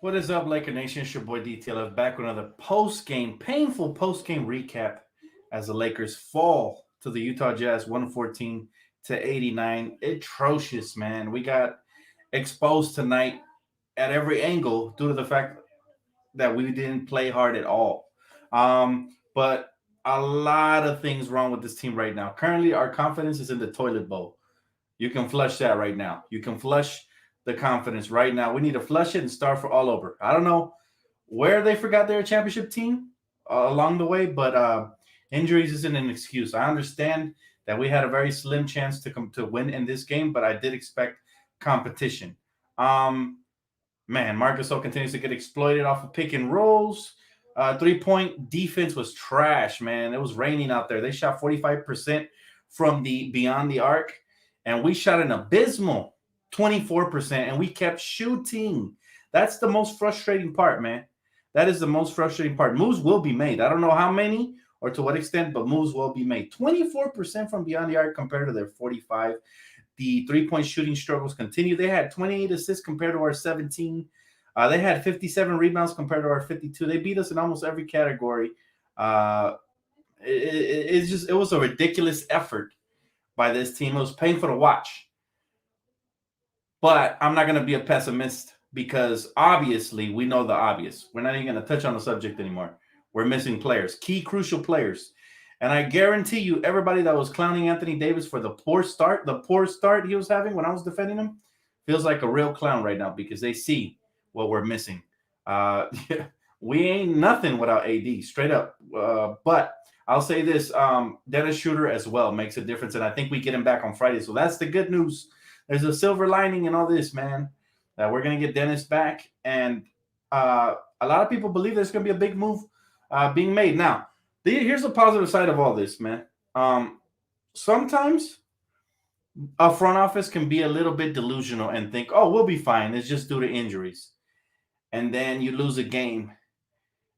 What is up, Laker Nation? It's your boy DTLF back with another painful post-game recap as the Lakers fall to the Utah Jazz 114-89. Atrocious, man. We got exposed tonight at every angle due to the fact that we didn't play hard at all. But a lot of things wrong with this team right now. Currently, our confidence is in the toilet bowl. You can flush that right now. You can flush the confidence right now. We need to flush it and start for all over. I don't know where they forgot their championship team along the way, but injuries isn't an excuse. I understand that we had a very slim chance to come to win in this game, but I did expect competition. Um, Man, Marcus continues to get exploited off of pick and rolls. 3-point defense was trash, man. It was raining out there. They shot 45% from the beyond the arc, and we shot an abysmal 24%, and we kept shooting. That's the most frustrating part, man. That is the most frustrating part. Moves will be made. I don't know how many or to what extent, but moves will be made. 24% from beyond the arc compared to their 45. The three-point shooting struggles continue. They had 28 assists compared to our 17. They had 57 rebounds compared to our 52. They beat us in almost every category. Uh, it was a ridiculous effort by this team. It was painful to watch. But I'm not going to be a pessimist because obviously we know the obvious. We're not even going to touch on the subject anymore. We're missing players, key crucial players. And I guarantee you, everybody that was clowning Anthony Davis for the poor start he was having when I was defending him, feels like a real clown right now because they see what we're missing. We ain't nothing without AD, straight up. But I'll say this: Dennis Schroeder as well makes a difference, and I think we get him back on Friday. So that's the good news. There's a silver lining in all this, man. We're gonna get Dennis back, and a lot of people believe there's gonna be a big move being made now. Here's the positive side of all this, man. Sometimes a front office can be a little bit delusional and think, "Oh, we'll be fine. It's just due to injuries," and then you lose a game,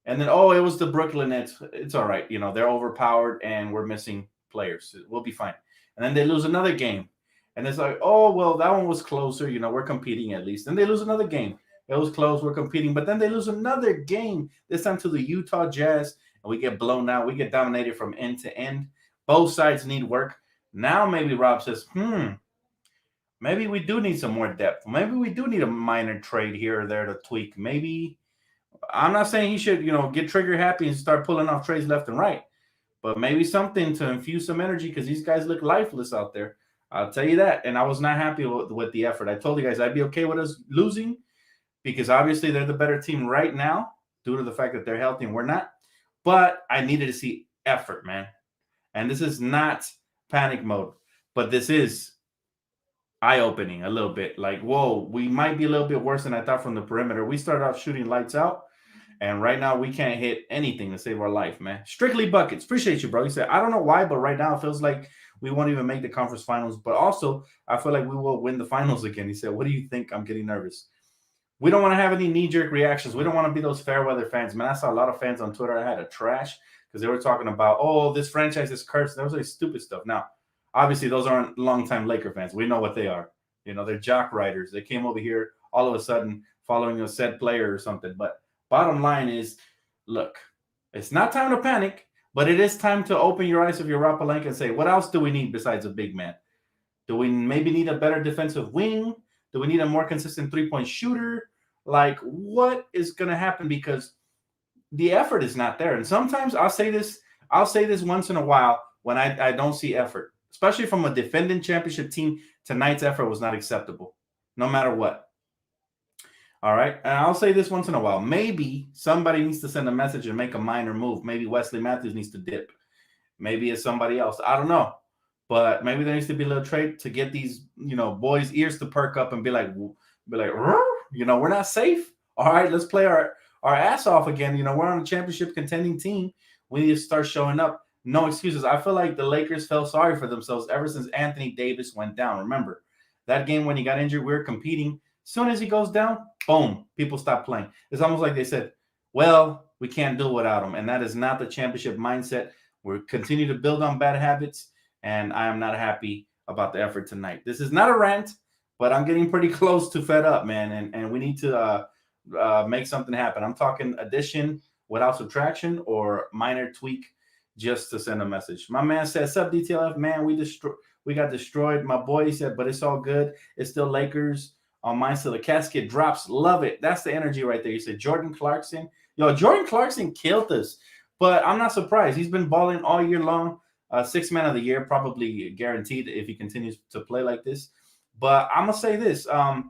and then oh, it was the Brooklyn Nets. It's all right, they're overpowered and we're missing players. We'll be fine. And then they lose another game, and it's like, oh well, that one was closer. We're competing at least. Then they lose another game. It was close. We're competing, but then they lose another game. This time to the Utah Jazz. And we get blown out. We get dominated from end to end. Both sides need work. Now maybe Rob says, maybe we do need some more depth. Maybe we do need a minor trade here or there to tweak. Maybe I'm not saying he should, get trigger happy and start pulling off trades left and right. But maybe something to infuse some energy because these guys look lifeless out there. I'll tell you that. And I was not happy with the effort. I told you guys I'd be okay with us losing because obviously they're the better team right now due to the fact that they're healthy and we're not. But I needed to see effort, man. And this is not panic mode, but this is eye-opening a little bit. Like, whoa, we might be a little bit worse than I thought from the perimeter. We started off shooting lights out, and right now we can't hit anything to save our life, man. Strictly buckets. Appreciate you, bro. He said, I don't know why, but right now it feels like we won't even make the conference finals. But also, I feel like we will win the finals again. He said, what do you think? I'm getting nervous. We don't want to have any knee-jerk reactions. We don't want to be those fair weather fans. Man, I saw a lot of fans on Twitter I had a trash because they were talking about, oh, this franchise is cursed. That was like stupid stuff. Now, obviously, those aren't longtime Laker fans. We know what they are. They're jock riders. They came over here all of a sudden following a said player or something. But bottom line is, look, it's not time to panic, but it is time to open your eyes if you're Rob Pelinka and say, what else do we need besides a big man? Do we maybe need a better defensive wing? Do we need a more consistent three-point shooter? Like, what is going to happen? Because the effort is not there. And sometimes I'll say this once in a while when I don't see effort, especially from a defending championship team. Tonight's effort was not acceptable, no matter what. All right. And I'll say this once in a while. Maybe somebody needs to send a message and make a minor move. Maybe Wesley Matthews needs to dip. Maybe it's somebody else. I don't know. But maybe there needs to be a little trade to get these, boys' ears to perk up and be like, we're not safe. All right, let's play our ass off again. We're on a championship contending team. We need to start showing up. No excuses. I feel like the Lakers felt sorry for themselves ever since Anthony Davis went down. Remember, that game when he got injured, we were competing. As soon as he goes down, boom, people stop playing. It's almost like they said, well, we can't do without him. And that is not the championship mindset. We continue to build on bad habits, and I am not happy about the effort tonight. This is not a rant, but I'm getting pretty close to fed up, man. And we need to make something happen. I'm talking addition without subtraction or minor tweak just to send a message. My man said, "Sup DTLF, man, we got destroyed." My boy said, "But it's all good. It's still Lakers on mine. So the casket drops. Love it. That's the energy right there." He said, "Jordan Clarkson, yo, Jordan Clarkson killed us." But I'm not surprised. He's been balling all year long. Sixth man of the year, probably guaranteed if he continues to play like this. But I'm gonna say this. I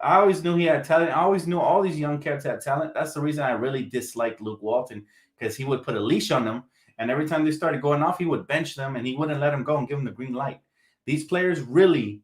always knew he had talent. I always knew all these young cats had talent. That's the reason I really disliked Luke Walton, because he would put a leash on them, and every time they started going off, he would bench them and he wouldn't let them go and give them the green light. These players really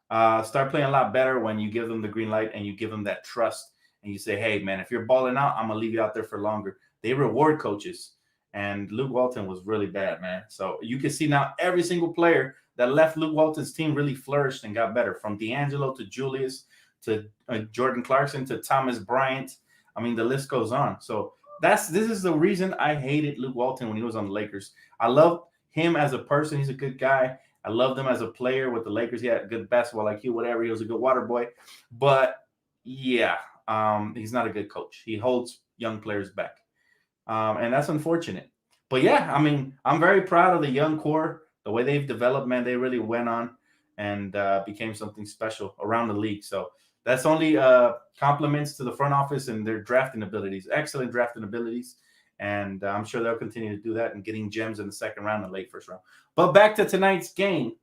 start playing a lot better when you give them the green light and you give them that trust and you say, "Hey, man, if you're balling out, I'm gonna leave you out there for longer." They reward coaches, and Luke Walton was really bad, man. So you can see now every single player that left Luke Walton's team really flourished and got better, from D'Angelo to Julius to Jordan Clarkson to Thomas Bryant. I mean, the list goes on. So this is the reason I hated Luke Walton when he was on the Lakers. I loved him as a person. He's a good guy. I loved him as a player with the Lakers. He had good basketball IQ, whatever. He was a good water boy. But yeah, he's not a good coach. He holds young players back. And that's unfortunate. But yeah, I mean, I'm very proud of the young core, the way they've developed, man. They really went on and became something special around the league. So that's only compliments to the front office and their drafting abilities, excellent drafting abilities. And I'm sure they'll continue to do that and getting gems in the second round and late first round. But back to tonight's game,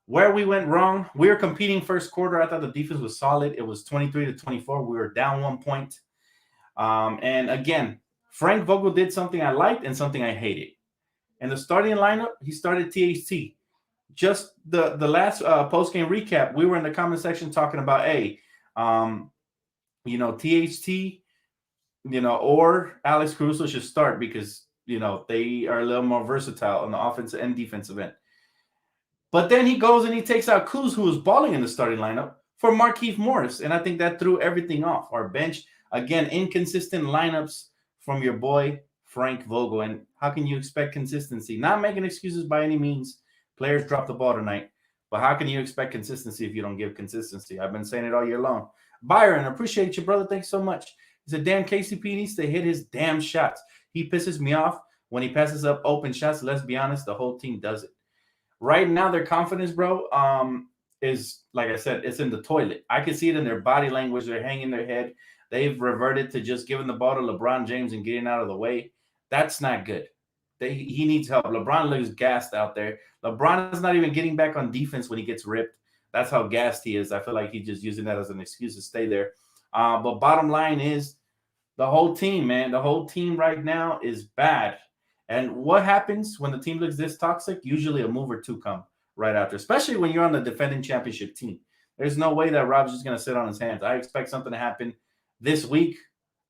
where we went wrong. We were competing first quarter. I thought the defense was solid. It was 23-24. We were down 1 point. And again, Frank Vogel did something I liked and something I hated. In the starting lineup, he started THT. Just the last post-game recap, we were in the comment section talking about, hey, THT, or Alex Caruso should start because, they are a little more versatile on the offensive and defensive end. But then he goes and he takes out Kuz, who was balling in the starting lineup, for Markieff Morris. And I think that threw everything off. Our bench, again, inconsistent lineups from your boy, Frank Vogel. And how can you expect consistency? Not making excuses by any means. Players dropped the ball tonight. But how can you expect consistency if you don't give consistency? I've been saying it all year long. Byron, appreciate you, brother. Thanks so much. He said, damn, KCP needs to hit his damn shots. He pisses me off when he passes up open shots. Let's be honest, the whole team does it. Right now, their confidence, bro, is, like I said, it's in the toilet. I can see it in their body language. They're hanging their head. They've reverted to just giving the ball to LeBron James and getting out of the way. That's not good. He needs help. LeBron looks gassed out there. LeBron is not even getting back on defense when he gets ripped. That's how gassed he is. I feel like he's just using that as an excuse to stay there. But bottom line is the whole team, man. The whole team right now is bad. And what happens when the team looks this toxic? Usually a move or two come right after, especially when you're on the defending championship team. There's no way that Rob's just going to sit on his hands. I expect something to happen this week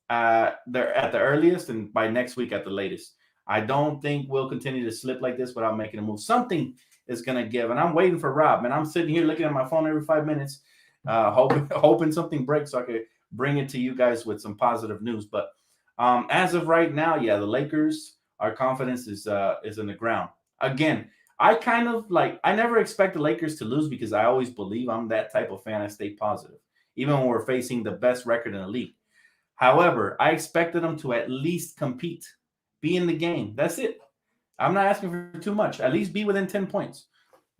they're at the earliest and by next week at the latest. I don't think we'll continue to slip like this without making a move. Something is going to give. And I'm waiting for Rob, man. I'm sitting here looking at my phone every 5 minutes, hoping something breaks so I could bring it to you guys with some positive news. But as of right now, yeah, the Lakers, our confidence is in the ground. Again, I never expect the Lakers to lose because I always believe I'm that type of fan. I stay positive, even when we're facing the best record in the league. However, I expected them to at least compete, be in the game. That's it. I'm not asking for too much. At least be within 10 points.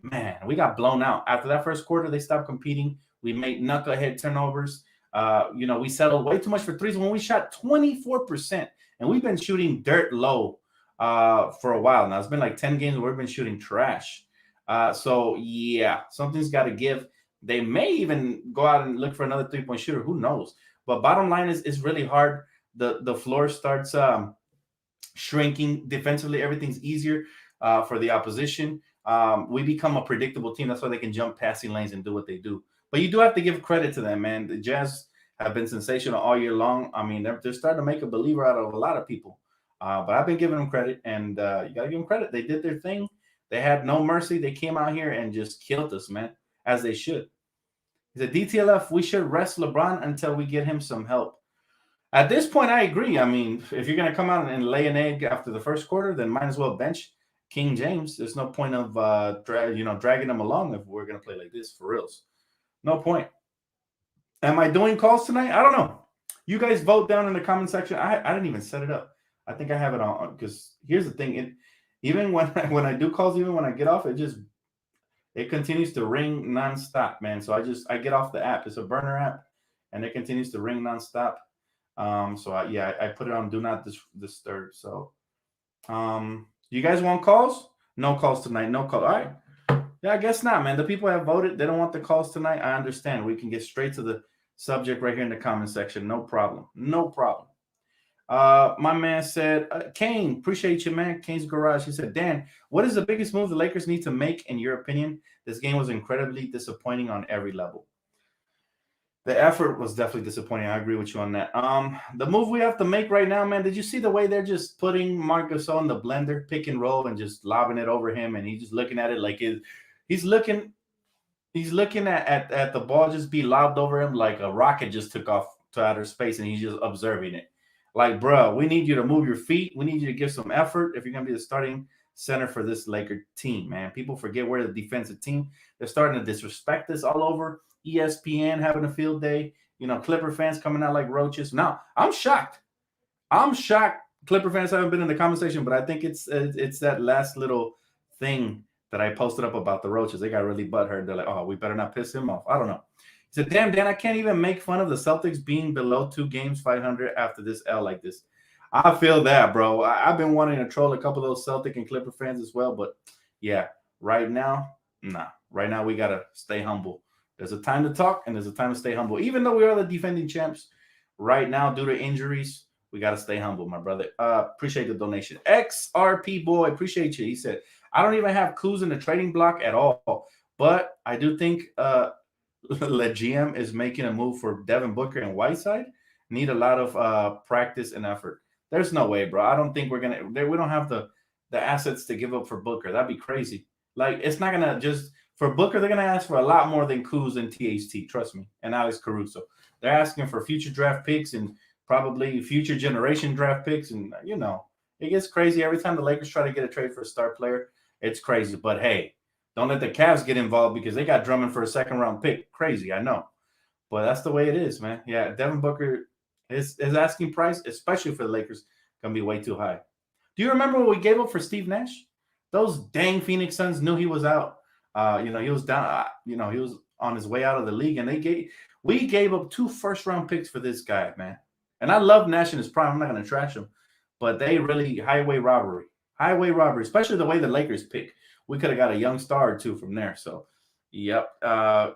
Man, we got blown out. After that first quarter, they stopped competing. We made knucklehead turnovers. We settled way too much for threes when we shot 24%. And we've been shooting dirt low for a while now. It's been like 10 games where we've been shooting trash. So, yeah, something's got to give. They may even go out and look for another three-point shooter. Who knows? But bottom line is it's really hard. The floor starts shrinking defensively. Everything's easier for the opposition. We become a predictable team. That's why they can jump passing lanes and do what they do. But you do have to give credit to them, man. The Jazz have been sensational all year long. I mean, they're starting to make a believer out of a lot of people. But I've been giving them credit, and you got to give them credit. They did their thing. They had no mercy. They came out here and just killed us, man, as they should. He said, DTLF, we should rest LeBron until we get him some help. At this point, I agree. I mean, if you're going to come out and lay an egg after the first quarter, then might as well bench King James. There's no point of dragging him along if we're going to play like this for reals. No point. Am I doing calls tonight? I don't know. You guys vote down in the comment section. I didn't even set it up. I think I have it on because here's the thing. Even when when I do calls, even when I get off, it continues to ring nonstop, man. So I get off the app. It's a burner app, and it continues to ring nonstop. So I put it on do not disturb. So you guys want calls? No calls tonight. No call. All right. Yeah, I guess not, man. The people have voted. They don't want the calls tonight. I understand. We can get straight to the subject right here in the comment section. No problem. No problem. My man said, Kane, appreciate you, man. Kane's Garage. He said, Dan, what is the biggest move the Lakers need to make, in your opinion? This game was incredibly disappointing on every level. The effort was definitely disappointing. I agree with you on that. The move we have to make right now, man. Did you see the way they're just putting Marc Gasol in the blender, pick and roll, and just lobbing it over him, and he's just looking at it like he's looking at the ball just be lobbed over him like a rocket just took off to outer space, and he's just observing it. Like, bro, we need you to move your feet. We need you to give some effort if you're gonna be the starting center for this Laker team, man. People forget we're the defensive team. They're starting to disrespect us all over. ESPN having a field day. Clipper fans coming out like roaches. Now, I'm shocked. Clipper fans haven't been in the conversation, but I think it's that last little thing that I posted up about the roaches. They got really butthurt. They're like, oh, we better not piss him off. I don't know. He said, damn, Dan, I can't even make fun of the Celtics being below 2 games 500 after this L like this. I feel that, bro. I've been wanting to troll a couple of those Celtic and Clipper fans as well, but yeah, right now, nah. Right now, we got to stay humble. There's a time to talk, and there's a time to stay humble. Even though we are the defending champs, right now, due to injuries, we got to stay humble, my brother. Appreciate the donation. XRP boy, appreciate you. He said, I don't even have Kuz in the trading block at all, but I do think Le GM is making a move for Devin Booker and Whiteside. Need a lot of practice and effort. There's no way, bro. I don't think we don't have the assets to give up for Booker. That'd be crazy. Like, it's not gonna just for Booker. They're gonna ask for a lot more than Kuz and THT. Trust me, and Alex Caruso. They're asking for future draft picks and probably future generation draft picks, and it gets crazy every time the Lakers try to get a trade for a star player. It's crazy, but hey, don't let the Cavs get involved because they got Drummond for a second-round pick. Crazy, I know, but that's the way it is, man. Yeah, Devin Booker, his asking price, especially for the Lakers, gonna be way too high. Do you remember what we gave up for Steve Nash? Those dang Phoenix Suns knew he was out. He was down. He was on his way out of the league, and we gave up 2 first-round picks for this guy, man. And I love Nash in his prime. I'm not gonna trash him, but they really highway robbery, especially the way the Lakers pick. We could have got a young star or two from there. So, yep. I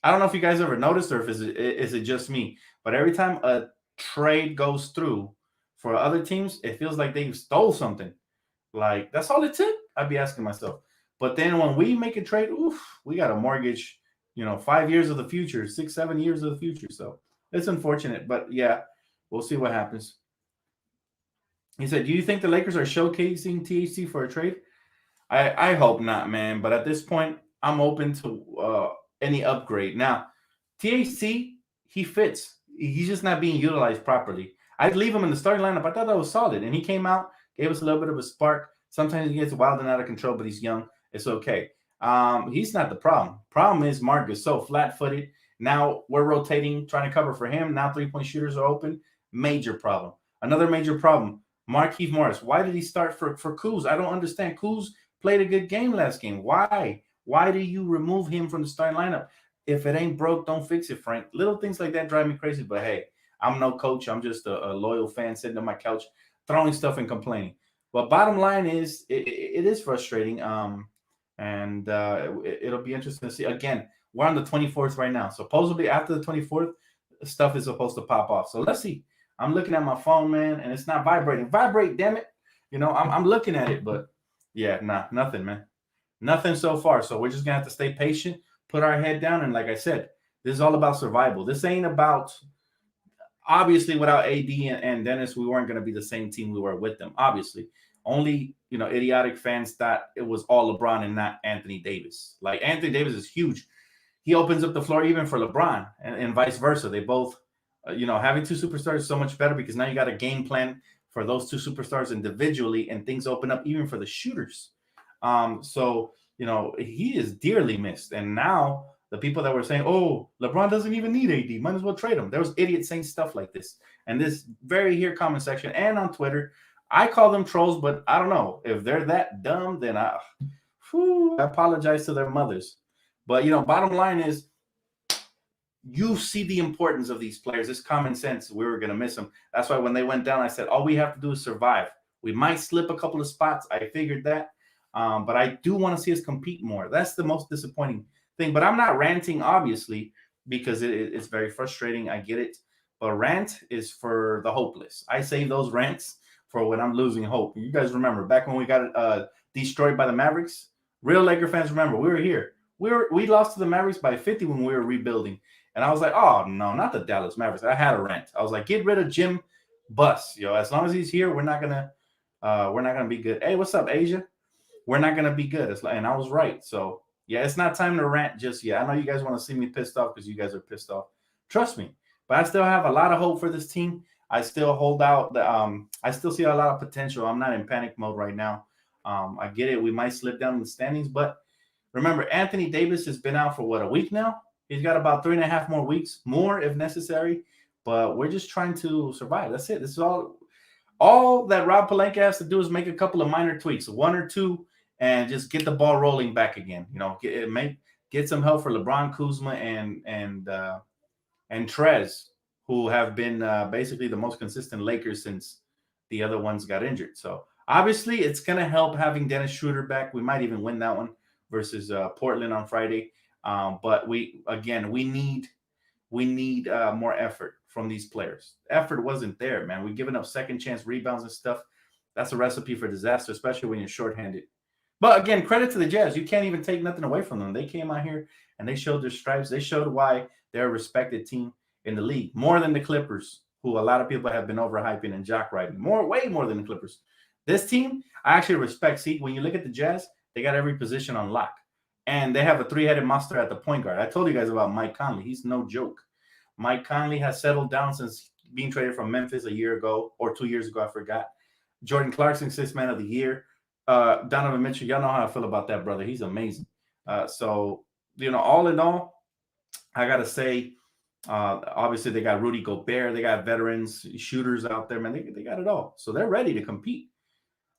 don't know if you guys ever noticed or if is it just me, but every time a trade goes through for other teams, it feels like they stole something. Like, that's all it took? I'd be asking myself. But then when we make a trade, we got a mortgage, 5 years of the future, 6, 7 years of the future. So it's unfortunate, but yeah, we'll see what happens. He said, do you think the Lakers are showcasing THC for a trade? I hope not, man. But at this point, I'm open to any upgrade. Now, THC, he fits. He's just not being utilized properly. I'd leave him in the starting lineup. I thought that was solid. And he came out, gave us a little bit of a spark. Sometimes he gets wild and out of control, but he's young. It's okay. He's not the problem. Problem is Marc Gasol, flat-footed. Now we're rotating, trying to cover for him. Now three-point shooters are open. Major problem. Another major problem. Markieff Morris. Why did he start for Kuz? I don't understand. Kuz played a good game last game. Why? Why do you remove him from the starting lineup? If it ain't broke, don't fix it, Frank. Little things like that drive me crazy. But hey, I'm no coach. I'm just a loyal fan sitting on my couch, throwing stuff and complaining. But bottom line is, it is frustrating. And it'll be interesting to see. Again, we're on the 24th right now. Supposedly after the 24th, stuff is supposed to pop off. So let's see. I'm looking at my phone, man, and it's not vibrating. Vibrate, damn it. I'm looking at it, but yeah, nothing, man. Nothing so far. So we're just going to have to stay patient, put our head down. And like I said, this is all about survival. This ain't about, obviously, without AD and Dennis, we weren't going to be the same team we were with them. Obviously, only, idiotic fans thought it was all LeBron and not Anthony Davis. Like, Anthony Davis is huge. He opens up the floor even for LeBron and vice versa. They both, having 2 superstars is so much better because now you got a game plan for those 2 superstars individually, and things open up even for the shooters. So he is dearly missed. And now The people that were saying, "Oh, LeBron doesn't even need AD, might as well trade him." There was idiots saying stuff like this, and this very here comment section and on Twitter, I call them trolls, but I don't know if they're that dumb. Then I apologize to their mothers. But bottom line is, you see the importance of these players. It's common sense. We were going to miss them. That's why when they went down, I said, all we have to do is survive. We might slip a couple of spots. I figured that. But I do want to see us compete more. That's the most disappointing thing. But I'm not ranting, obviously, because it's very frustrating. I get it. But rant is for the hopeless. I save those rants for when I'm losing hope. You guys remember back when we got destroyed by the Mavericks? Real Laker fans remember. We were here. We lost to the Mavericks by 50 when we were rebuilding. And I was like, oh, no, not the Dallas Mavericks. I had a rant. I was like, get rid of Jim Buss. As long as he's here, we're not gonna be good. Hey, what's up, Asia? We're not gonna be good. And I was right. So yeah, it's not time to rant just yet. I know you guys want to see me pissed off because you guys are pissed off. Trust me. But I still have a lot of hope for this team. I still hold out. I still see a lot of potential. I'm not in panic mode right now. I get it. We might slip down in the standings, but remember, Anthony Davis has been out for what, a week now? He's got about 3.5 more weeks, more if necessary. But we're just trying to survive. That's it. This is all that Rob Pelinka has to do is make a couple of minor tweaks, one or two, and just get the ball rolling back again. Get some help for LeBron, Kuzma, and Trez, who have been basically the most consistent Lakers since the other ones got injured. So obviously, it's gonna help having Dennis Schroeder back. We might even win that one versus Portland on Friday. But we need more effort from these players. Effort wasn't there, man. We're giving up second chance rebounds and stuff. That's a recipe for disaster, especially when you're shorthanded. But again, credit to the Jazz. You can't even take nothing away from them. They came out here and they showed their stripes. They showed why they're a respected team in the league, more than the Clippers, who a lot of people have been overhyping and jock riding. Way more than the Clippers. This team, I actually respect. See, when you look at the Jazz, they got every position on lock. And they have a three-headed monster at the point guard. I told you guys about Mike Conley. He's no joke. Mike Conley has settled down since being traded from Memphis a year ago or 2 years ago. I forgot. Jordan Clarkson, sixth man of the year. Donovan Mitchell, y'all know how I feel about that brother. He's amazing. So, all in all, I got to say, obviously they got Rudy Gobert. They got veterans, shooters out there, man. They got it all. So they're ready to compete.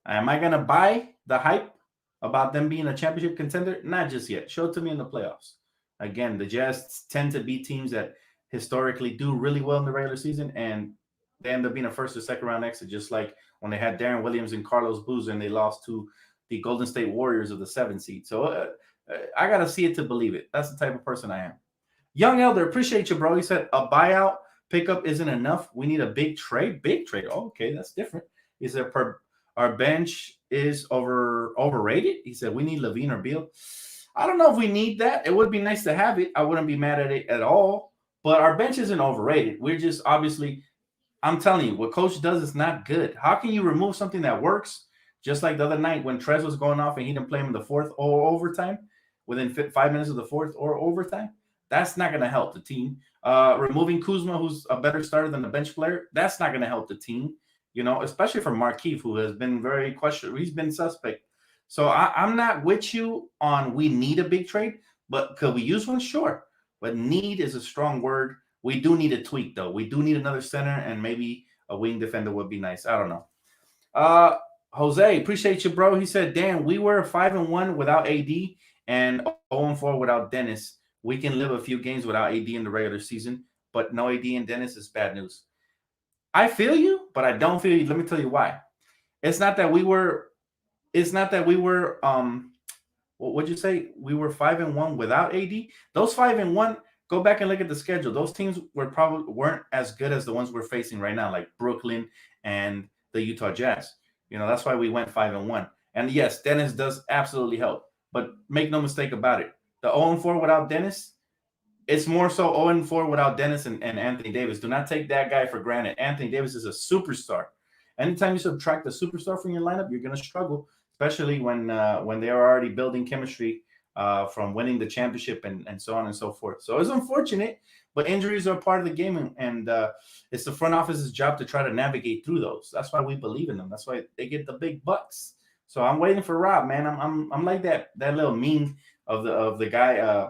Am I going to buy the hype about them being a championship contender? Not just yet. Show it to me in the playoffs. Again, the Jazz tend to be teams that historically do really well in the regular season, and they end up being a first or second round exit, just like when they had Darren Williams and Carlos Boozer and they lost to the Golden State Warriors of the 7th seed. So I got to see it to believe it. That's the type of person I am. Young Elder, appreciate you, bro. He said a buyout pickup isn't enough. We need a big trade. Big trade. Oh, okay, that's different. He said our bench is overrated. He said we need Levine or Beal. I don't know if we need that. It would be nice to have it. I wouldn't be mad at it at all. But our bench isn't overrated. We're just obviously, I'm telling you, what coach does is not good. How can you remove something that works? Just like the other night when Trez was going off and he didn't play him in the fourth or overtime, within 5 minutes of the fourth or overtime. That's not going to help the team. Removing Kuzma, who's a better starter than the bench player, that's not going to help the team. Especially for Markieff, who has been very questionable. He's been suspect. So I'm not with you on we need a big trade, but could we use one? Sure. But need is a strong word. We do need a tweak, though. We do need another center, and maybe a wing defender would be nice. I don't know. Jose, appreciate you, bro. He said, "Dan, we were 5-1 without AD and 0-4 without Dennis. We can live a few games without AD in the regular season, but no AD and Dennis is bad news." I feel you, but I don't feel you. Let me tell you why. It's not that we were. What'd you say? We were 5-1 without AD. Those 5-1. Go back and look at the schedule. Those teams weren't as good as the ones we're facing right now, like Brooklyn and the Utah Jazz. That's why we went 5-1. And yes, Dennis does absolutely help. But make no mistake about it. The 0-4 without Dennis, it's more so 0-4 without Dennis and Anthony Davis. Do not take that guy for granted. Anthony Davis is a superstar. Anytime you subtract the superstar from your lineup, you're going to struggle, especially when they are already building chemistry from winning the championship and so on and so forth. So it's unfortunate, but injuries are part of the game, and it's the front office's job to try to navigate through those. That's why we believe in them. That's why they get the big bucks. So I'm waiting for Rob, man. I'm like that little meme of the guy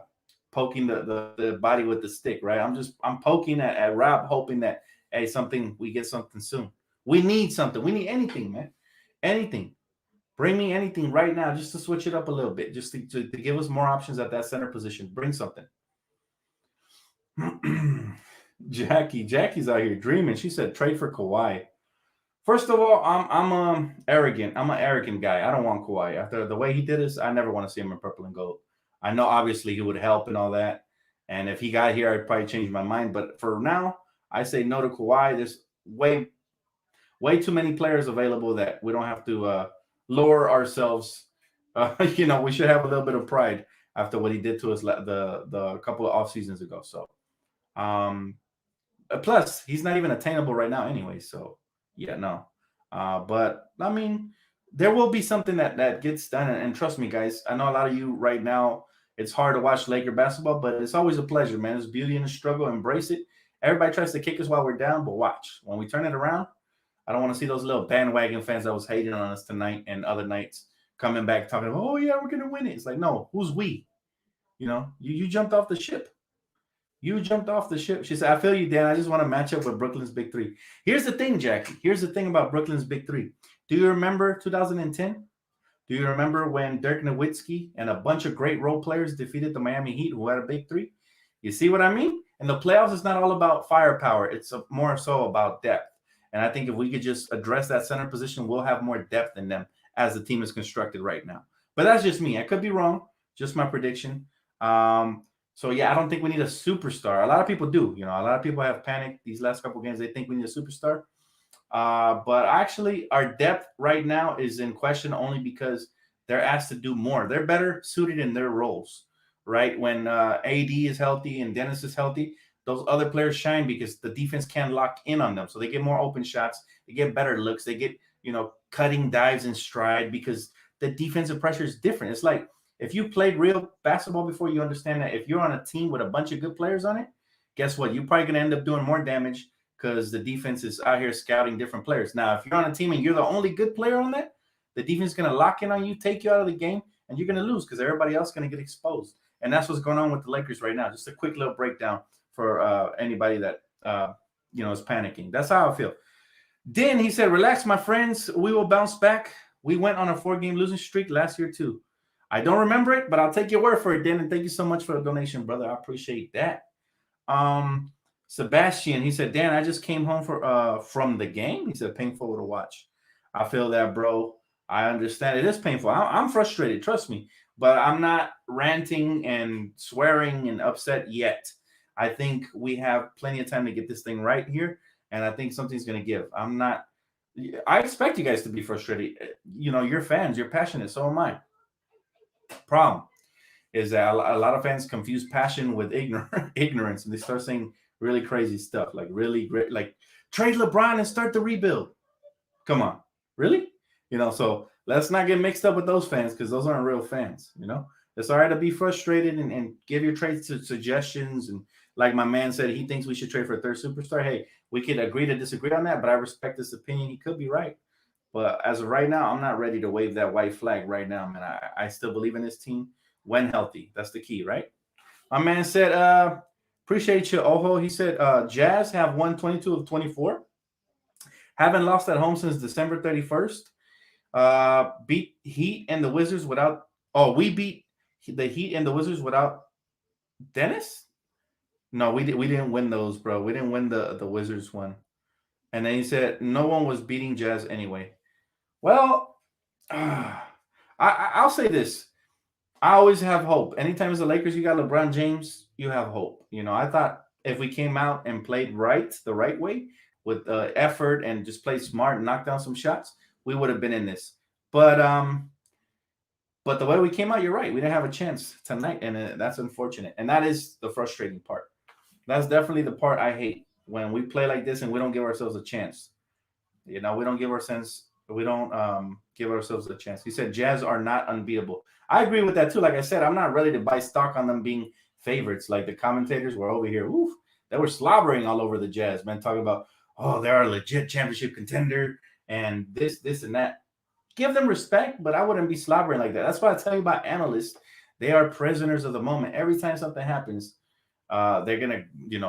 poking the body with the stick, right? I'm poking at Rob, hoping that hey, we get something soon. We need something. We need anything, man. Anything. Bring me anything right now, just to switch it up a little bit, just to give us more options at that center position. Bring something. Jackie's out here dreaming. She said trade for Kawhi. First of all, I'm arrogant. I'm an arrogant guy. I don't want Kawhi. After the way he did this, I never want to see him in purple and gold. I know obviously he would help and all that. And if he got here, I'd probably change my mind. But for now, I say no to Kawhi. There's way too many players available that we don't have to lower ourselves. We should have a little bit of pride after what he did to us the couple of off seasons ago. So, plus he's not even attainable right now anyway. So, yeah, no. But I mean, there will be something that gets done, and trust me, guys. I know a lot of you right now. It's hard to watch Laker basketball, but it's always a pleasure, man. It's beauty in the struggle. Embrace it. Everybody tries to kick us while we're down, but watch when we turn it around. I don't want to see those little bandwagon fans that was hating on us tonight and other nights coming back talking about, oh yeah, we're gonna win it. It's like, no, who's we? You jumped off the ship. You jumped off the ship. She said, I feel you, Dan. I just want to match up with Brooklyn's Big Three. Here's the thing, Jackie. Here's the thing about Brooklyn's Big Three. Do you remember 2010? Do you remember when Dirk Nowitzki and a bunch of great role players defeated the Miami Heat who had a Big Three? You see what I mean? And the playoffs is not all about firepower. It's more so about depth. And I think if we could just address that center position, we'll have more depth in them as the team is constructed right now. But that's just me. I could be wrong. Just my prediction. So, yeah, I don't think we need a superstar. A lot of people do. A lot of people have panicked these last couple of games. They think we need a superstar. But actually, our depth right now is in question only because they're asked to do more. They're better suited in their roles, right? When AD is healthy and Dennis is healthy, those other players shine because the defense can't lock in on them. So they get more open shots. They get better looks. They get, cutting dives in stride because the defensive pressure is different. It's like if you played real basketball before, you understand that if you're on a team with a bunch of good players on it, guess what? You're probably going to end up doing more damage because the defense is out here scouting different players. Now, if you're on a team and you're the only good player on that, the defense is going to lock in on you, take you out of the game, and you're going to lose because everybody else is going to get exposed. And that's what's going on with the Lakers right now. Just a quick little breakdown for anybody that is panicking. That's how I feel. Then he said, relax, my friends. We will bounce back. We went on a 4-game losing streak last year, too. I don't remember it, but I'll take your word for it, Dan. And thank you so much for the donation, brother. I appreciate that. Sebastian, he said, Dan, I just came home from the game. He said, painful to watch. I feel that, bro. I understand. It is painful. I'm frustrated, trust me. But I'm not ranting and swearing and upset yet. I think we have plenty of time to get this thing right here. And I think something's going to give. I expect you guys to be frustrated. You're fans. You're passionate. So am I. Problem is that a lot of fans confuse passion with ignorance. And they start saying really crazy stuff. Like really great. Like trade LeBron and start the rebuild. Come on. Really? So let's not get mixed up with those fans because those aren't real fans. It's all right to be frustrated and give your trade suggestions. And like my man said, he thinks we should trade for a third superstar. Hey, we could agree to disagree on that, but I respect his opinion. He could be right. But as of right now, I'm not ready to wave that white flag right now, man. I still believe in this team when healthy. That's the key, right? My man said, appreciate you, Oho. He said, Jazz have won 22 of 24. Haven't lost at home since December 31st. Beat Heat and the Wizards without we beat the Heat and the Wizards without Dennis? No, we didn't win those, bro. We didn't win the Wizards one. And then he said no one was beating Jazz anyway. Well, I'll say this. I always have hope. Anytime it's the Lakers, you got LeBron James, you have hope. I thought if we came out and played the right way with effort and just played smart and knocked down some shots, we would have been in this. But the way we came out, you're right. We didn't have a chance tonight, and that's unfortunate. And that is the frustrating part. That's definitely the part I hate when we play like this and we don't give ourselves a chance. We don't give ourselves a chance. He said Jazz are not unbeatable. I agree with that too. Like I said, I'm not ready to buy stock on them being favorites. Like the commentators were over here. Oof, they were slobbering all over the Jazz, man, talking about, they're a legit championship contender and this and that. Give them respect, but I wouldn't be slobbering like that. That's why I tell you about analysts They are prisoners of the moment. Every time something happens, they're gonna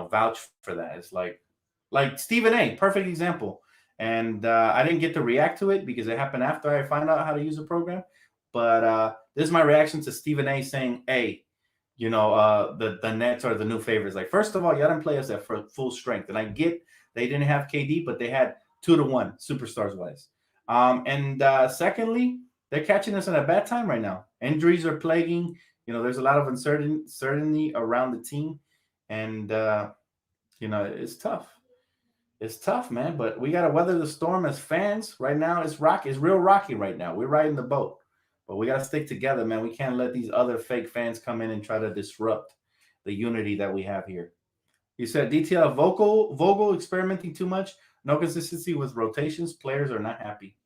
vouch for that. It's like Stephen A. Perfect example. And I didn't get to react to it because it happened after I find out how to use the program. But this is my reaction to Stephen A. saying, "Hey, the Nets are the new favorites. Like, first of all, y'all didn't play us at full strength, and I get they didn't have KD, but they had 2-1 superstars wise. And secondly, they're catching us at a bad time right now. Injuries are plaguing. There's a lot of uncertainty around the team, and it's tough. It's tough, man. But we gotta weather the storm as fans. Right now, it's rocky. It's real rocky right now. We're riding the boat. But we got to stick together, man. We can't let these other fake fans come in and try to disrupt the unity that we have here. You said DTL Vogel experimenting too much, no consistency with rotations. Players are not happy.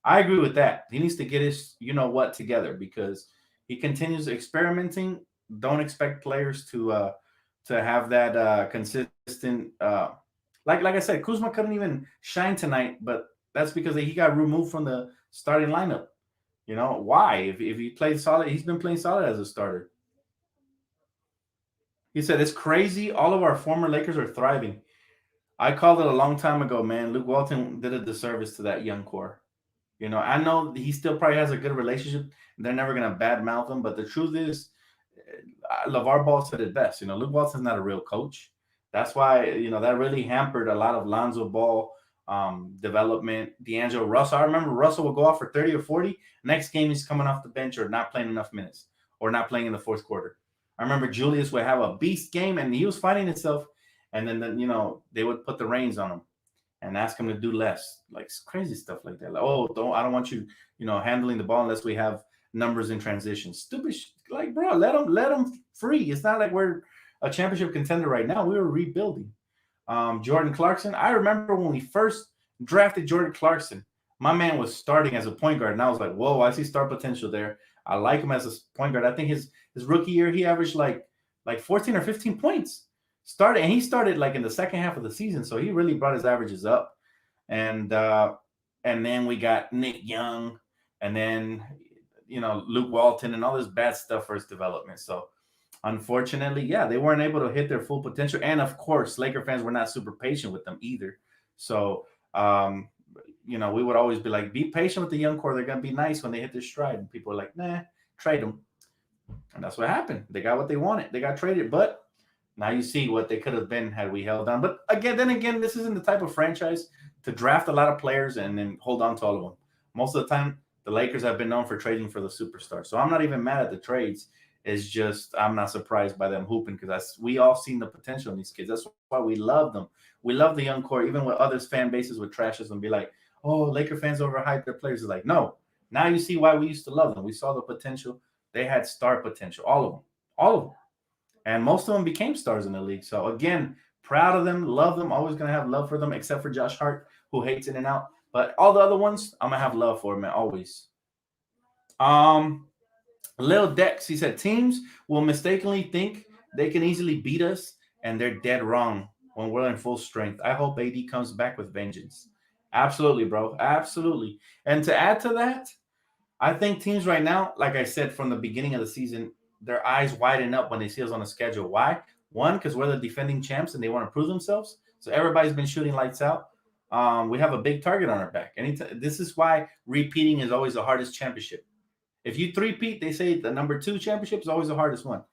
I agree with that. He needs to get his what together because he continues experimenting. Don't expect players to have that consistent. Like I said, Kuzma couldn't even shine tonight, but that's because he got removed from the starting lineup. Why? If he played solid, he's been playing solid as a starter. He said, it's crazy. All of our former Lakers are thriving. I called it a long time ago, man. Luke Walton did a disservice to that young core. I know he still probably has a good relationship. They're never going to badmouth him. But the truth is, LeVar Ball said it best. Luke Walton's not a real coach. That's why, that really hampered a lot of Lonzo Ball development. D'Angelo Russell. I remember Russell would go off for 30 or 40. Next game, he's coming off the bench or not playing enough minutes or not playing in the fourth quarter. I remember Julius would have a beast game and he was finding himself. And then, they would put the reins on him and ask him to do less, like crazy stuff like that. Like, I don't want you, handling the ball unless we have numbers in transition. Stupid. Like, bro, let them free. It's not like we're a championship contender right now. We were rebuilding. Jordan Clarkson. I remember when we first drafted Jordan Clarkson, my man was starting as a point guard, and I was like, whoa, I see star potential there. I like him as a point guard. I think his rookie year, he averaged like 14 or 15 points. He started like in the second half of the season, so he really brought his averages up. And then we got Nick Young, and then Luke Walton, and all this bad stuff for his development. So unfortunately, yeah, they weren't able to hit their full potential. And of course, Laker fans were not super patient with them either. So we would always be like, be patient with the young core. They're gonna be nice when they hit their stride. And people are like, nah, trade them. And that's what happened. They got what they wanted. They got traded, but now you see what they could have been had we held on. But again, this isn't the type of franchise to draft a lot of players and then hold on to all of them. Most of the time, the Lakers have been known for trading for the superstars. So I'm not even mad at the trades. It's just I'm not surprised by them hooping because we all seen the potential in these kids. That's why we love them. We love the young core, even when others fan bases would trash us and be like, oh, Laker fans overhype their players. It's like, no. Now you see why we used to love them. We saw the potential. They had star potential, all of them. All of them. And most of them became stars in the league. So again, proud of them, love them, always gonna have love for them, except for Josh Hart, who hates in and out. But all the other ones, I'm gonna have love for them, man, always. Lil Dex, he said, teams will mistakenly think they can easily beat us, and they're dead wrong when we're in full strength. I hope AD comes back with vengeance. Absolutely, bro. Absolutely. And to add to that, I think teams right now, like I said from the beginning of the season, their eyes widen up when they see us on the schedule. Why? One, because we're the defending champs and they want to prove themselves. So everybody's been shooting lights out. We have a big target on our back. This is why repeating is always the hardest championship. If you three-peat, they say the number 2 championship is always the hardest one.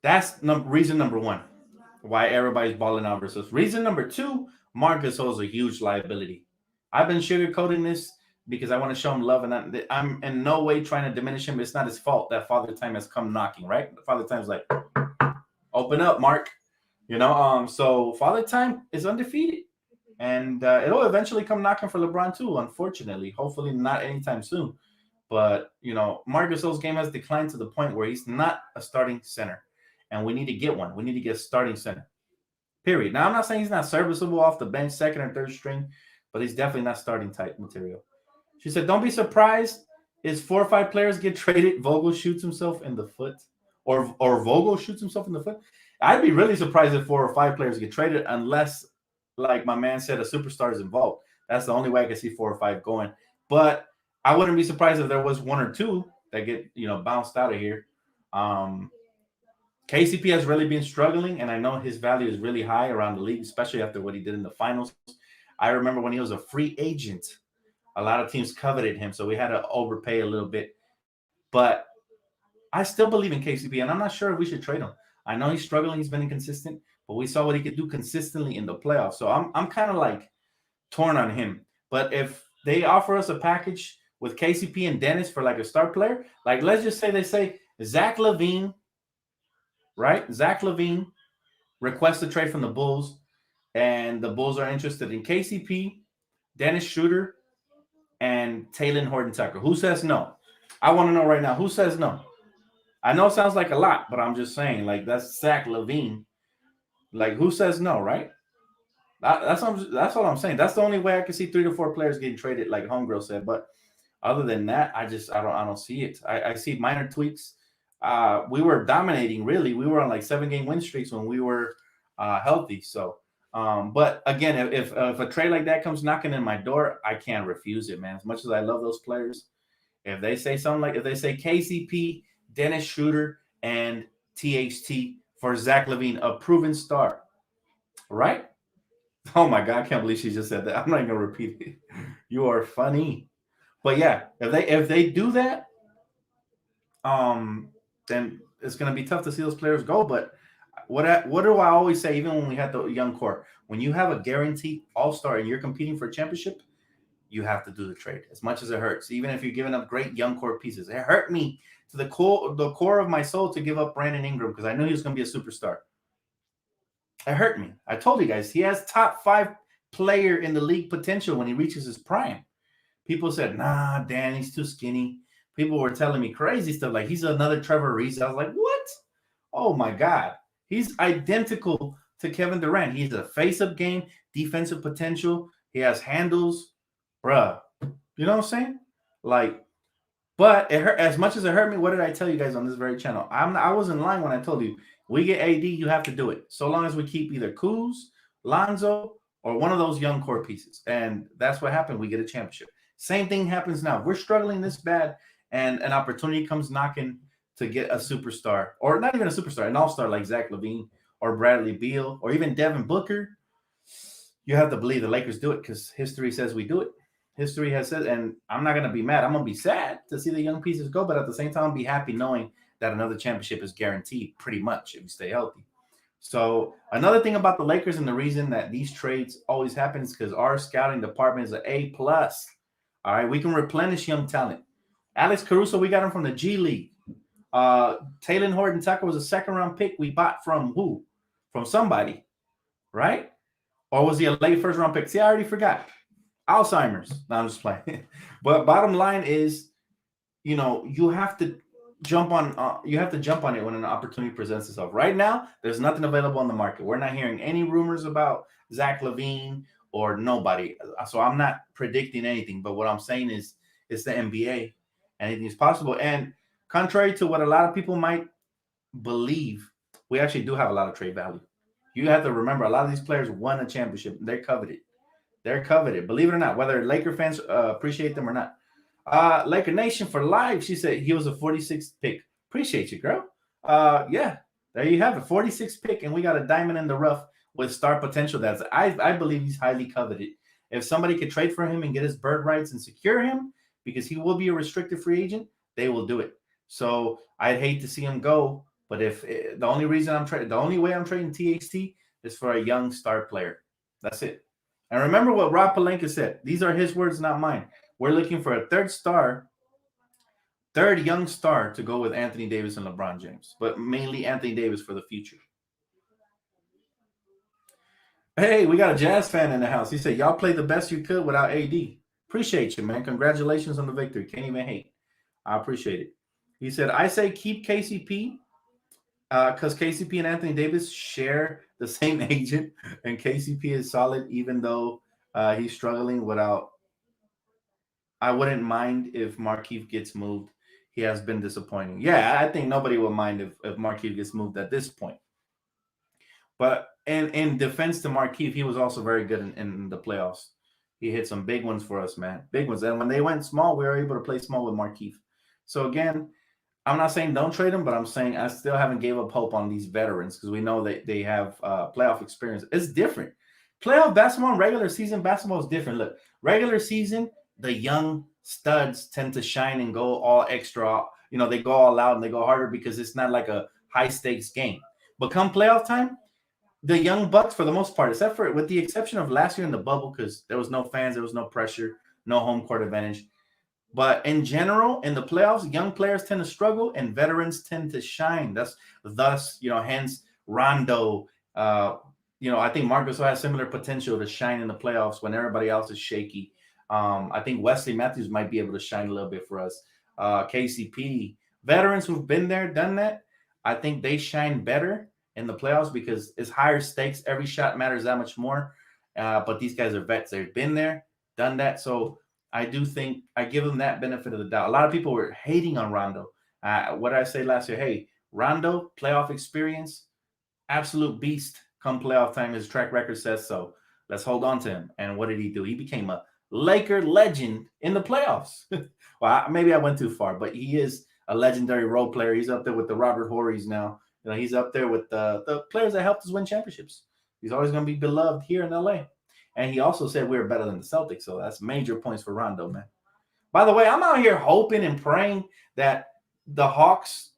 That's reason number 1 why everybody's balling out versus. Reason number 2, Marc Gasol is a huge liability. I've been sugarcoating this because I want to show him love, and I'm in no way trying to diminish him. It's not his fault that Father Time has come knocking, right? Father Time's like, open up, Mark. So Father Time is undefeated, and it'll eventually come knocking for LeBron too. Unfortunately, hopefully not anytime soon. But Marc Gasol's game has declined to the point where he's not a starting center, and we need to get one. We need to get a starting center. Period. Now I'm not saying he's not serviceable off the bench, second or third string, but he's definitely not starting type material. She said, don't be surprised if 4 or 5 players get traded. Vogel shoots himself in the foot, or Vogel shoots himself in the foot. I'd be really surprised if 4 or 5 players get traded unless, like my man said, a superstar is involved. That's the only way I can see 4 or 5 going. But I wouldn't be surprised if there was one or two that get bounced out of here. Um, KCP has really been struggling, and I know his value is really high around the league, especially after what he did in the finals. I remember when he was a free agent, a lot of teams coveted him, so we had to overpay a little bit. But I still believe in KCP, and I'm not sure if we should trade him. I know he's struggling; he's been inconsistent, but we saw what he could do consistently in the playoffs. So I'm kind of like torn on him. But if they offer us a package with KCP and Dennis for like a star player, like let's just say they say Zach LaVine, right? Zach LaVine requests a trade from the Bulls, and the Bulls are interested in KCP, Dennis Schroeder, and Taylor Horton Tucker. Who says no? I want to know right now who says no. I know it sounds like a lot, but I'm just saying, like that's Zach LaVine. Like who says no, right? That's what I'm saying. That's the only way I can see 3 to 4 players getting traded, like Homegirl said. But other than that, I don't see it. I see minor tweaks. We were dominating really. We were on like 7 game win streaks when we were healthy. So, but again, if a trade like that comes knocking in my door, I can't refuse it, man. As much as I love those players, if they say something like if they say KCP, Dennis Schroeder, and THT for Zach LaVine, a proven star, right? Oh my god, I can't believe she just said that. I'm not even gonna repeat it. You are funny. But yeah, if they do that, um, then it's gonna be tough to see those players go. But what do I always say, even when we had the young core, when you have a guaranteed all-star and you're competing for a championship, you have to do the trade. As much as it hurts, even if you're giving up great young core pieces. It hurt me to the core of my soul to give up Brandon Ingram because I knew he was gonna be a superstar. It hurt me. I told you guys he has top 5 player in the league potential when he reaches his prime. People said, nah, Dan, he's too skinny. People were telling me crazy stuff like he's another Trevor Reese. I was like, what? Oh my God. He's identical to Kevin Durant. He's a face-up game, defensive potential. He has handles. Bruh. You know what I'm saying? Like, but it hurt as much as it hurt me. What did I tell you guys on this very channel? I wasn't lying when I told you we get AD, you have to do it. So long as we keep either Kuz, Lonzo, or one of those young core pieces. And that's what happened. We get a championship. Same thing happens now. If we're struggling this bad and an opportunity comes knocking to get a superstar, or not even a superstar, an all-star like Zach LaVine or Bradley Beal or even Devin Booker, you have to believe the Lakers do it because history says we do it. History has said, and I'm not going to be mad. I'm going to be sad to see the young pieces go, but at the same time, be happy knowing that another championship is guaranteed pretty much if you stay healthy. So another thing about the Lakers and the reason that these trades always happen is because our scouting department is an A plus. All right, we can replenish young talent. Alex Caruso, we got him from the G League. Taylor Horton Tucker was a 2nd-round pick we bought from who? From somebody, right? Or was he a late 1st-round pick? See, I already forgot. Alzheimer's. No, I'm just playing. But bottom line is, you have to jump on. You have to jump on it when an opportunity presents itself. Right now, there's nothing available on the market. We're not hearing any rumors about Zach LaVine or nobody. So I'm not predicting anything. But what I'm saying is, it's the NBA. Anything is possible. And contrary to what a lot of people might believe, we actually do have a lot of trade value. You have to remember, a lot of these players won a championship. They're coveted. They're coveted. Believe it or not, whether Laker fans appreciate them or not. Laker Nation for life. She said he was a 46th pick. Appreciate you, girl. Yeah, there you have it. 46th pick, and we got a diamond in the rough with star potential. I believe he's highly coveted. If somebody could trade for him and get his bird rights and secure him, because he will be a restricted free agent, they will do it. So I'd hate to see him go. But if the only way I'm trading THT is for a young star player. That's it. And remember what Rob Pelinka said. These are his words, not mine. We're looking for a third young star to go with Anthony Davis and LeBron James, but mainly Anthony Davis for the future. Hey, we got a Jazz fan in the house. He said, y'all played the best you could without AD. Appreciate you, man. Congratulations on the victory. Can't even hate. I appreciate it. He said, I say keep KCP because KCP and Anthony Davis share the same agent, and KCP is solid even though he's struggling without. I wouldn't mind if Markieff gets moved. He has been disappointing. Yeah, I think nobody will mind if Markieff gets moved at this point. But in defense to Markieff, he was also very good in the playoffs. He hit some big ones for us, man. Big ones. And when they went small, we were able to play small with Markeith. So again, I'm not saying don't trade them, but I'm saying I still haven't gave up hope on these veterans because we know that they have playoff experience. It's different. Playoff basketball and regular season basketball is different. Look, regular season, the young studs tend to shine and go all extra. They go all out and they go harder because it's not like a high stakes game. But come playoff time, the young Bucks, for the most part, except for with the exception of last year in the bubble, because there was no fans, there was no pressure, no home court advantage. But in general, in the playoffs, young players tend to struggle and veterans tend to shine. Hence Rondo. I think Marcus has similar potential to shine in the playoffs when everybody else is shaky. I think Wesley Matthews might be able to shine a little bit for us. KCP, veterans who've been there, done that. I think they shine better in the playoffs because it's higher stakes. Every shot matters that much more. But these guys are vets. They've been there, done that. So I do think I give them that benefit of the doubt. A lot of people were hating on Rondo. What did I say last year? Hey, Rondo, playoff experience, absolute beast. Come playoff time, his track record says so. Let's hold on to him. And what did he do? He became a Laker legend in the playoffs. Well, maybe I went too far, but he is a legendary role player. He's up there with the Robert Horrys now. He's up there with the players that helped us win championships. He's always going to be beloved here in LA. And he also said we were better than the Celtics. So that's major points for Rondo, man. By the way, I'm out here hoping and praying that the Hawks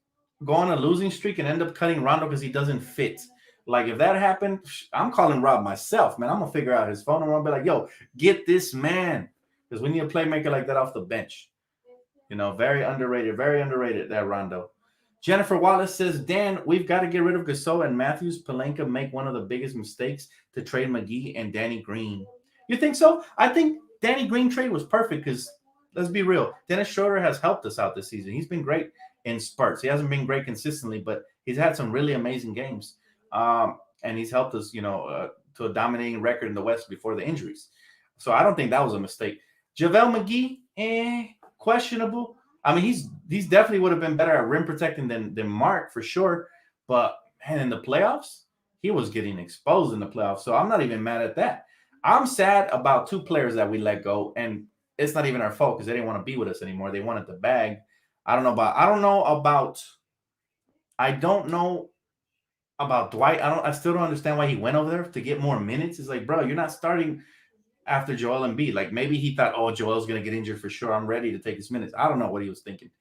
go on a losing streak and end up cutting Rondo because he doesn't fit. Like, if that happened, I'm calling Rob myself, man. I'm going to figure out his phone number and be like, yo, get this man. Because we need a playmaker like that off the bench. Very underrated, that Rondo. Jennifer Wallace says, Dan, we've got to get rid of Gasol and Matthews. Pelinka make one of the biggest mistakes to trade McGee and Danny Green. You think so? I think Danny Green trade was perfect because, let's be real, Dennis Schroeder has helped us out this season. He's been great in spurts. He hasn't been great consistently, but he's had some really amazing games. And he's helped us, to a dominating record in the West before the injuries. So I don't think that was a mistake. JaVale McGee, questionable. I mean, he's definitely would have been better at rim protecting than Mark for sure. But man, in the playoffs, he was getting exposed in the playoffs. So I'm not even mad at that. I'm sad about two players that we let go, and it's not even our fault because they didn't want to be with us anymore. They wanted the bag. I don't know about Dwight. I still don't understand why he went over there to get more minutes. It's like, bro, you're not starting after Joel Embiid. Like, maybe he thought, oh, Joel's going to get injured for sure. I'm ready to take his minutes. I don't know what he was thinking.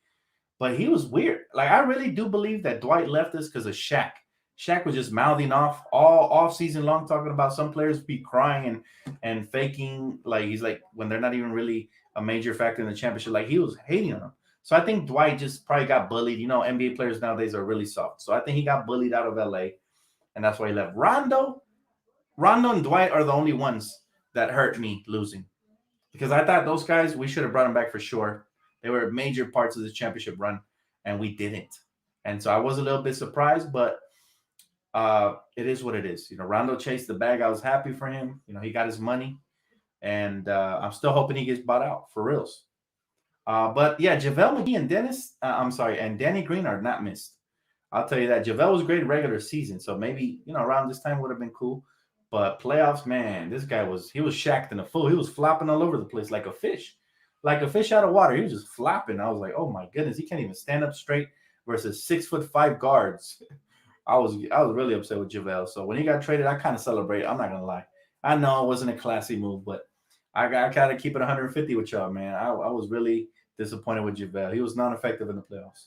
But he was weird. Like, I really do believe that Dwight left us because of Shaq. Shaq was just mouthing off all off season long, talking about some players be crying and faking. Like, he's like, when they're not even really a major factor in the championship, like he was hating on them. So I think Dwight just probably got bullied. NBA players nowadays are really soft. So I think he got bullied out of LA, and that's why he left. Rondo and Dwight are the only ones that hurt me losing, because I thought those guys, we should have brought them back for sure. They were major parts of the championship run, and we didn't. And so I was a little bit surprised, but it is what it is. Rondo chased the bag. I was happy for him. He got his money, and I'm still hoping he gets bought out for reals. But yeah, JaVale McGee and Danny Green are not missed. I'll tell you that. JaVale was great regular season, so maybe around this time would have been cool. But playoffs, man, this guy was shacked in a fool. He was flopping all over the place like a fish out of water. He was just flopping. I was like, oh my goodness, he can't even stand up straight versus 6'5" guards. I was really upset with JaVale. So when he got traded, I kind of celebrated. I'm not gonna lie. I know it wasn't a classy move, but I gotta keep it 150 with y'all, man. I was really disappointed with JaVale. He was non-effective in the playoffs.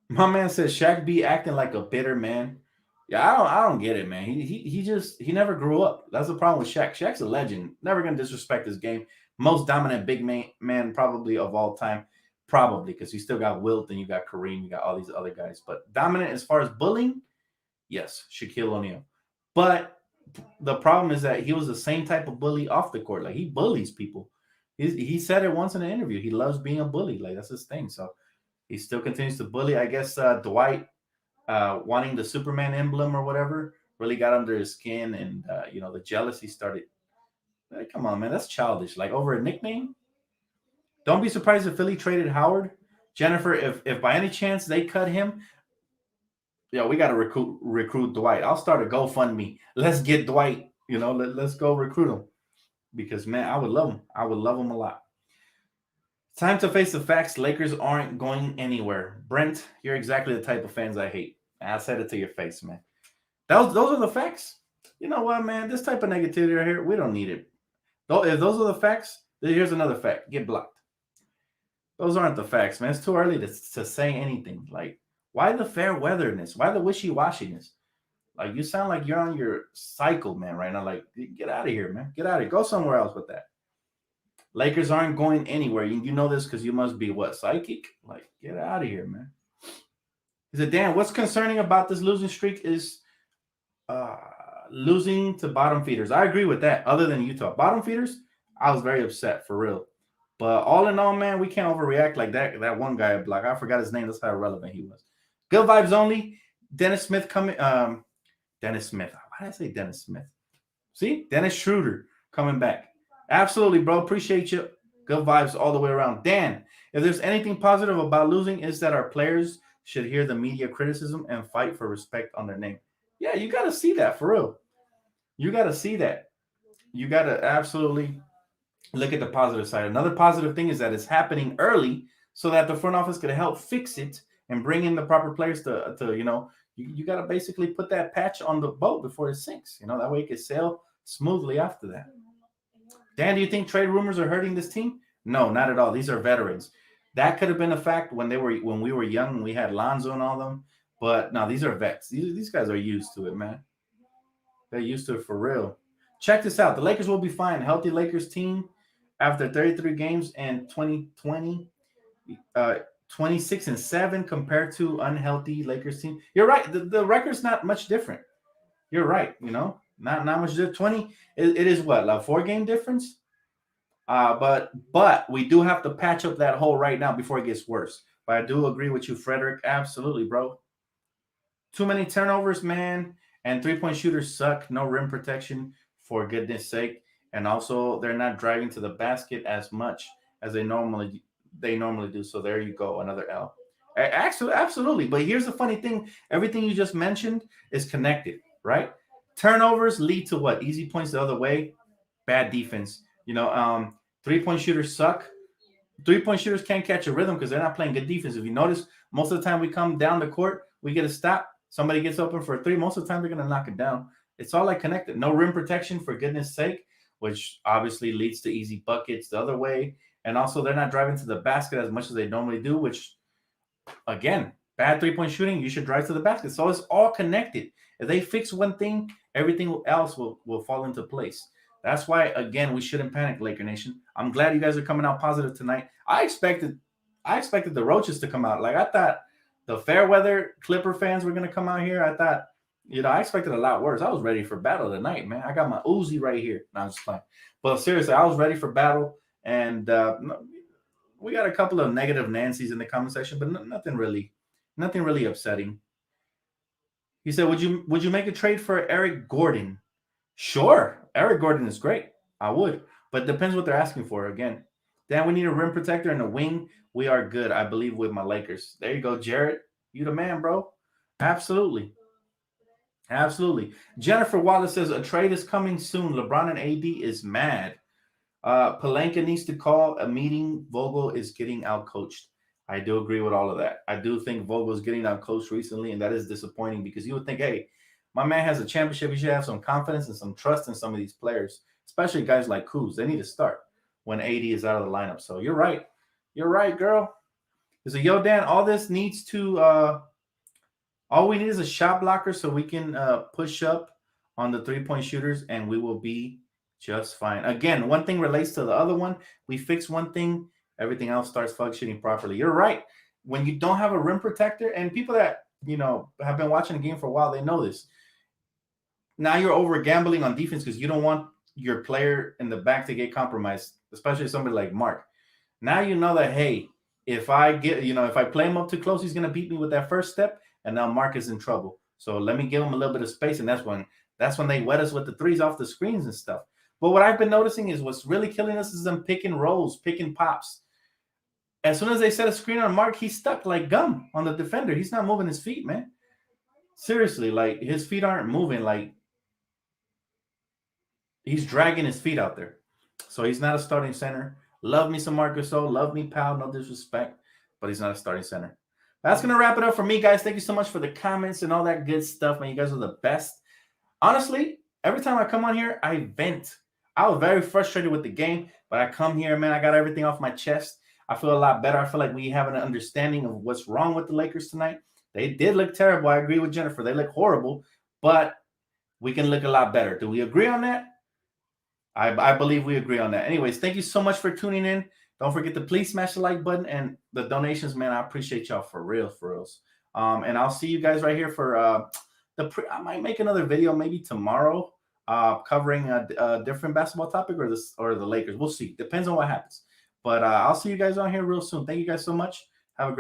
My man says Shaq be acting like a bitter man. Yeah, I don't get it, man. He never grew up. That's the problem with Shaq. Shaq's a legend. Never gonna disrespect his game. Most dominant big man probably of all time. Probably, because you still got Wilt and you got Kareem, you got all these other guys. But dominant as far as bullying, yes, Shaquille O'Neal. But the problem is that he was the same type of bully off the court. Like, he bullies people. He said it once in an interview. He loves being a bully. Like, that's his thing. So he still continues to bully. I guess Dwight wanting the Superman emblem or whatever really got under his skin, and the jealousy started. Like, come on, man, that's childish. Like, over a nickname. Don't be surprised if Philly traded Howard. Jennifer, if by any chance they cut him, we got to recruit Dwight. I'll start a GoFundMe. Let's get Dwight. Let's go recruit him. because man, I would love them. I would love them a lot. Time to face the facts. Lakers aren't going anywhere. Brent, you're exactly the type of fans I hate. I said it to your face, man. Those are the facts. You know what, man? This type of negativity right here, we don't need it. If those are the facts, then here's another fact. Get blocked. Those aren't the facts, man. It's too early to say anything. Like, why the fair weatherness? Why the wishy-washiness? Like, you sound like you're on your cycle, man, right now. Like, get out of here, man. Get out of here. Go somewhere else with that. Lakers aren't going anywhere. You know this because you must be what, psychic? Like, get out of here, man. He said, Dan, what's concerning about this losing streak is uh, losing to bottom feeders. I agree with that. Other than Utah, bottom feeders, I was very upset for real. But all in all, man, we can't overreact like that. That one guy at Block, I forgot his name. That's how irrelevant he was. Good vibes only. Dennis Smith coming. Dennis Smith. Why did I say Dennis Smith? See, Dennis Schroeder coming back. Absolutely, bro. Appreciate you. Good vibes all the way around. Dan, if there's anything positive about losing, is that our players should hear the media criticism and fight for respect on their name. Yeah, you got to see that for real. You got to see that. You got to absolutely look at the positive side. Another positive thing is that it's happening early so that the front office can help fix it and bring in the proper players to you got to basically put that patch on the boat before it sinks. That way it can sail smoothly after that. Dan, do you think trade rumors are hurting this team? No, not at all. These are veterans. That could have been a fact when we were young and we had Lonzo and all them. But no, these are vets. These guys are used to it, man. They're used to it for real. Check this out. The Lakers will be fine. Healthy Lakers team after 33 games and 2020, 26-7 compared to unhealthy Lakers team. You're right. The record's not much different. You're right. Not much different. 20. It is what, like 4-game difference. But we do have to patch up that hole right now before it gets worse. But I do agree with you, Frederick. Absolutely, bro. Too many turnovers, man. And 3-point shooters suck. No rim protection, for goodness sake. And also, they're not driving to the basket as much as they normally do. So there you go, another L. Actually, absolutely. But here's the funny thing: everything you just mentioned is connected, right? Turnovers lead to what? Easy points the other way. Bad defense. 3-point shooters suck. 3-point shooters can't catch a rhythm because they're not playing good defense. If you notice, most of the time we come down the court, we get a stop. Somebody gets open for a 3. Most of the time, they're going to knock it down. It's all like connected. No rim protection, for goodness sake, which obviously leads to easy buckets the other way. And also, they're not driving to the basket as much as they normally do, which, again, bad 3-point shooting, you should drive to the basket. So it's all connected. If they fix one thing, everything else will fall into place. That's why, again, we shouldn't panic, Laker Nation. I'm glad you guys are coming out positive tonight. I expected the Roaches to come out. Like, I thought the Fairweather Clipper fans were going to come out here. I thought, I expected a lot worse. I was ready for battle tonight, man. I got my Uzi right here. No, I'm just playing. But seriously, I was ready for battle. And we got a couple of negative Nancys in the comment section, but nothing really upsetting. He said, would you make a trade for Eric Gordon? Sure. Eric Gordon is great. I would. But it depends what they're asking for. Again, Dan, we need a rim protector and a wing. We are good, I believe, with my Lakers. There you go, Jared. You the man, bro. Absolutely. Jennifer Wallace says a trade is coming soon. LeBron and AD is mad. Palenka needs to call a meeting. Vogel is getting outcoached. I do agree with all of that. I do think Vogel is getting outcoached recently, and that is disappointing because you would think, hey, my man has a championship. He should have some confidence and some trust in some of these players, especially guys like Kuz. They need to start when AD is out of the lineup. So you're right. You're right, girl. He said, yo, Dan, all this needs to all we need is a shot blocker so we can push up on the 3-point shooters, and we will be just fine. Again, one thing relates to the other one. We fix one thing, everything else starts functioning properly. You're right. When you don't have a rim protector, and people that, have been watching the game for a while, they know this. Now you're over gambling on defense because you don't want your player in the back to get compromised, especially somebody like Mark. Now you know that, hey, if I play him up too close, he's going to beat me with that first step, and now Mark is in trouble. So let me give him a little bit of space, and that's when they wet us with the threes off the screens and stuff. But what I've been noticing is what's really killing us is them pick and rolls, pick and pops. As soon as they set a screen on Mark, he's stuck like gum on the defender. He's not moving his feet, man. Seriously, like his feet aren't moving. Like he's dragging his feet out there. So he's not a starting center. Love me some Marc Gasol. Love me, pal. No disrespect, but he's not a starting center. That's going to wrap it up for me, guys. Thank you so much for the comments and all that good stuff, man. You guys are the best. Honestly, every time I come on here, I vent. I was very frustrated with the game, but I come here, man. I got everything off my chest. I feel a lot better. I feel like we have an understanding of what's wrong with the Lakers tonight. They did look terrible. I agree with Jennifer. They look horrible, but we can look a lot better. Do we agree on that? I believe we agree on that. Anyways, thank you so much for tuning in. Don't forget to please smash the like button and the donations, man. I appreciate y'all for reals. And I'll see you guys right here for I might make another video maybe tomorrow covering a different basketball topic or the Lakers. We'll see. Depends on what happens. But I'll see you guys on here real soon. Thank you guys so much. Have a great